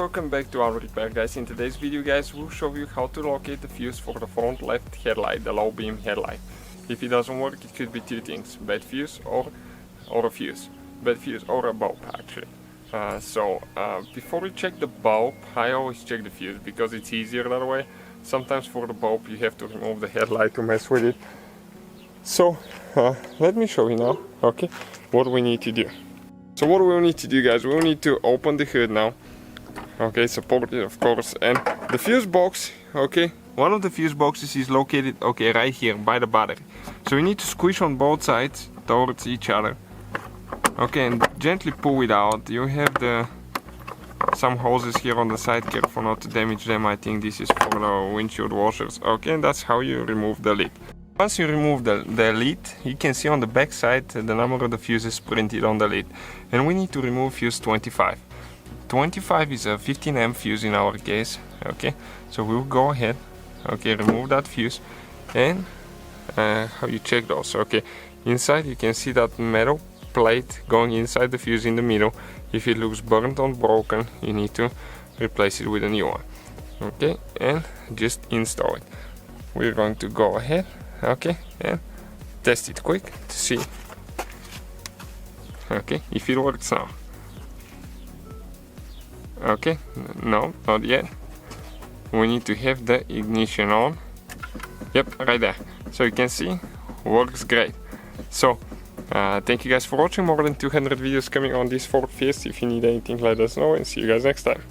welcome back to our repair, guys. In today's video, guys, we'll show you how to locate the fuse for the front left headlight, the low beam headlight. If it doesn't work, it could be two things: bad fuse or a fuse. Bad fuse or a bulb, actually. Before you check the bulb, I always check the fuse because it's easier that way. Sometimes for the bulb you have to remove the headlight to mess with it. So let me show you now, okay, what we need to do. So what we'll need to do, guys, we'll need to open the hood now. Okay, support it, of course, and the fuse box, okay, one of the fuse boxes is located, okay, right here by the battery. So we need to squish on both sides towards each other. Okay, and gently pull it out. You have some hoses here on the side, careful not to damage them. I think this is for the windshield washers. Okay, and that's how you remove the lid. Once you remove the lid, you can see on the back side the number of the fuses printed on the lid. And we need to remove fuse 25. 25 is a 15 amp fuse in our case. Okay, so we'll go ahead, okay, remove that fuse. And how you check those? Okay, inside you can see that metal plate going inside the fuse in the middle. If it looks burnt or broken, you need to replace it with a new one. Okay, and just install it. We're going to go ahead, okay, and test it quick to see, okay, if it works now. Okay, no, not yet. We need to have the ignition on. Yep, right there. So you can see, works great. So thank you guys for watching. More than 200 videos coming on this Ford Fiesta. If you need anything, let us know, and see you guys next time.